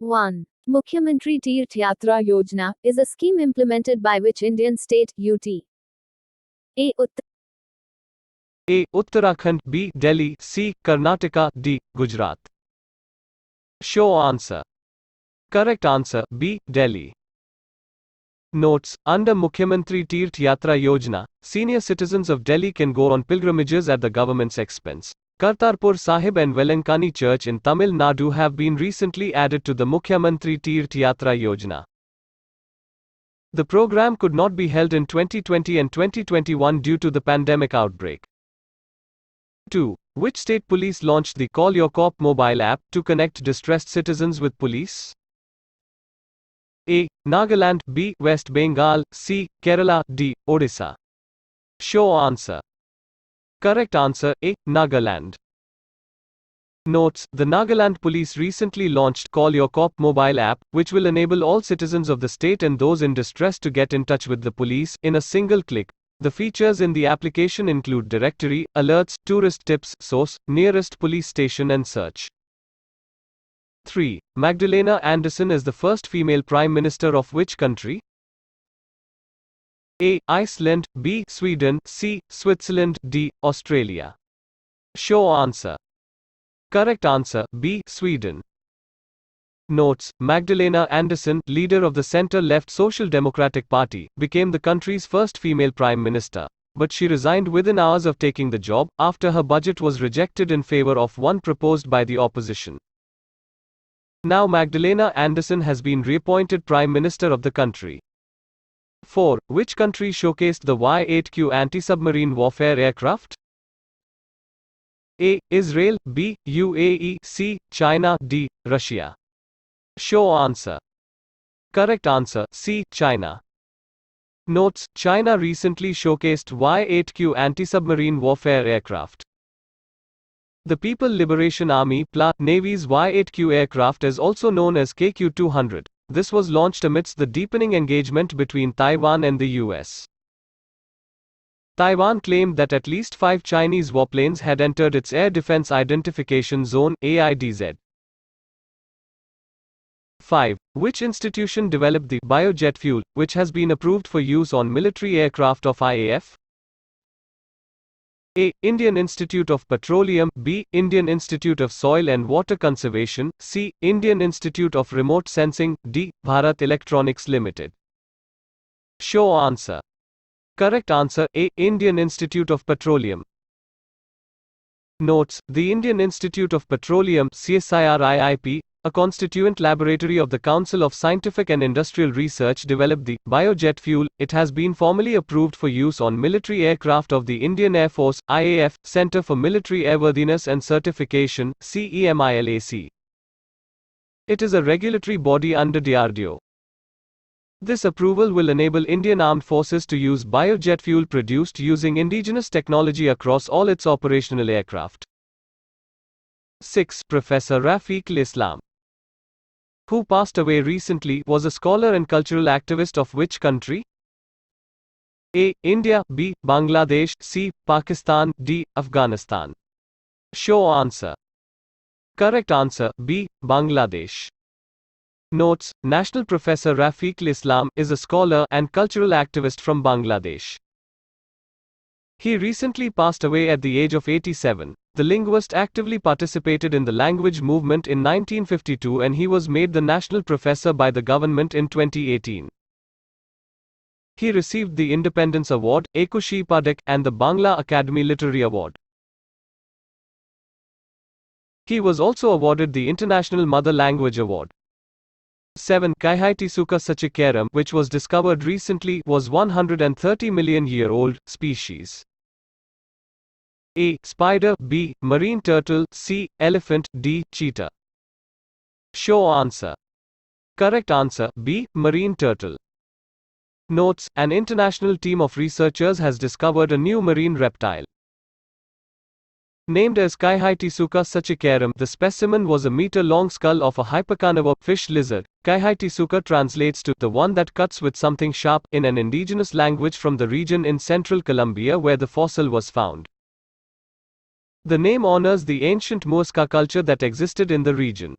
1. Mukhyamantri Tirth Yatra Yojana is a scheme implemented by which Indian state, UT? A. A. Uttarakhand, B. Delhi, C. Karnataka, D. Gujarat. Show answer. Correct answer, B. Delhi. Notes: under Mukhyamantri Tirth Yatra Yojana, senior citizens of Delhi can go on pilgrimages at the government's expense. Kartarpur Sahib and Velankani Church in Tamil Nadu have been recently added to the Mukhyamantri Tirth Yatra Yojana. The program could not be held in 2020 and 2021 due to the pandemic outbreak. 2. Which state police launched the Call Your Cop mobile app to connect distressed citizens with police? A. Nagaland, B. West Bengal, C. Kerala, D. Odisha. Show answer. Correct answer, A. Nagaland. Notes: the Nagaland police recently launched Call Your Cop mobile app, which will enable all citizens of the state and those in distress to get in touch with the police in a single click. The features in the application include directory, alerts, tourist tips, source, nearest police station and search. 3. Magdalena Andersson is the first female prime minister of which country? A. Iceland, B. Sweden, C. Switzerland, D. Australia. Show answer. Correct answer, B. Sweden. Notes: Magdalena Andersson, leader of the center-left Social Democratic Party, became the country's first female prime minister. But she resigned within hours of taking the job, after her budget was rejected in favor of one proposed by the opposition. Now Magdalena Andersson has been reappointed Prime Minister of the country. 4. Which country showcased the Y-8Q anti-submarine warfare aircraft? A. Israel, B. UAE, C. China, D. Russia. Show answer. Correct answer, C. China. Notes: China recently showcased Y-8Q anti-submarine warfare aircraft. The People Liberation Army (PLA) Navy's Y-8Q aircraft is also known as KQ-200. This was launched amidst the deepening engagement between Taiwan and the US. Taiwan claimed that at least 5 Chinese warplanes had entered its Air Defense Identification Zone (AIDZ). 5. Which institution developed the biojet fuel, which has been approved for use on military aircraft of IAF? A. Indian Institute of Petroleum, B. Indian Institute of Soil and Water Conservation, C. Indian Institute of Remote Sensing, D. Bharat Electronics Limited. Show answer. Correct answer, A. Indian Institute of Petroleum. Notes: the Indian Institute of Petroleum (CSIRIIP), a constituent laboratory of the Council of Scientific and Industrial Research, developed the biojet fuel. It has been formally approved for use on military aircraft of the Indian Air Force (IAF), Center for Military Airworthiness and Certification (CEMILAC). It is a regulatory body under DRDO. This approval will enable Indian Armed Forces to use biojet fuel produced using indigenous technology across all its operational aircraft. 6. Professor Rafiqul Islam, who passed away recently, was a scholar and cultural activist of which country? A. India, B. Bangladesh, C. Pakistan, D. Afghanistan. Show answer. Correct answer, B. Bangladesh. Notes: National Professor Rafiqul Islam is a scholar and cultural activist from Bangladesh. He recently passed away at the age of 87. The linguist actively participated in the language movement in 1952 and he was made the national professor by the government in 2018. He received the Independence Award, Ekushi Padak, and the Bangla Academy Literary Award. He was also awarded the International Mother Language Award. 7. Kaihitisuka sachikaram, which was discovered recently, was 130 million year old species. A. Spider, B. Marine turtle, C. Elephant, D. Cheetah. Show answer. Correct answer, B. Marine turtle. Notes: an international team of researchers has discovered a new marine reptile. Named as Kaihitisuka sachikaram, the specimen was a meter-long skull of a hypercarnivore fish lizard. Kaihitisuka translates to the one that cuts with something sharp in an indigenous language from the region in central Colombia where the fossil was found. The name honors the ancient Muisca culture that existed in the region.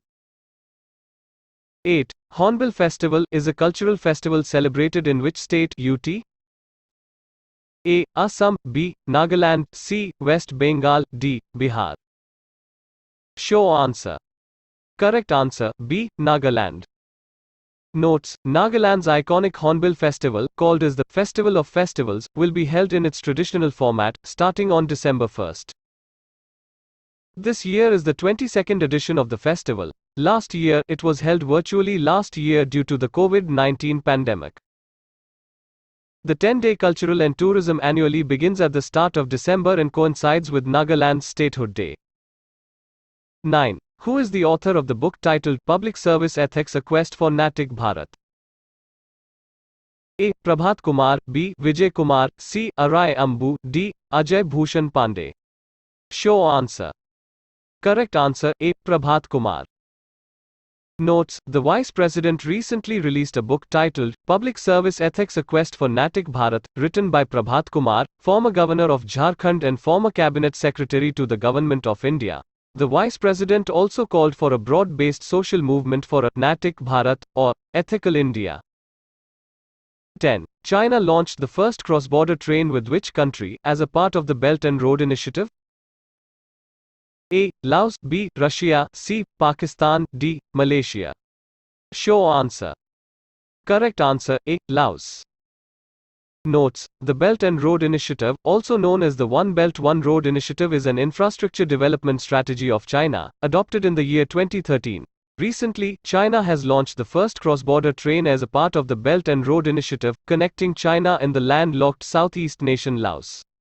8. Hornbill Festival is a cultural festival celebrated in which state? UT? A. Assam, B. Nagaland, C. West Bengal, D. Bihar. Show answer. Correct answer, B. Nagaland. Notes: Nagaland's iconic Hornbill Festival, called as the Festival of Festivals, will be held in its traditional format, starting on December 1st. This year is the 22nd edition of the festival. Last year, it was held virtually last year due to the COVID-19 pandemic. The 10-day cultural and tourism annually begins at the start of December and coincides with Nagaland's statehood day. 9. Who is the author of the book titled Public Service Ethics: A Quest for Natik Bharat? A. Prabhat Kumar, B. Vijay Kumar, C. Arai Ambu, D. Ajay Bhushan Pandey. Show answer. Correct answer, A. Prabhat Kumar. Notes: The Vice President recently released a book titled Public Service Ethics: A Quest for Natik Bharat, written by Prabhat Kumar, former Governor of Jharkhand and former Cabinet Secretary to the Government of India. The Vice President also called for a broad-based social movement for a Natik Bharat, or Ethical India. 10. China launched the first cross-border train with which country, as a part of the Belt and Road Initiative? A. Laos, B. Russia, C. Pakistan, D. Malaysia. Show answer. Correct answer, A. Laos. Notes: The Belt and Road Initiative, also known as the One Belt One Road Initiative, is an infrastructure development strategy of China, adopted in the year 2013. Recently, China has launched the first cross-border train as a part of the Belt and Road Initiative, connecting China and the land-locked southeast nation Laos.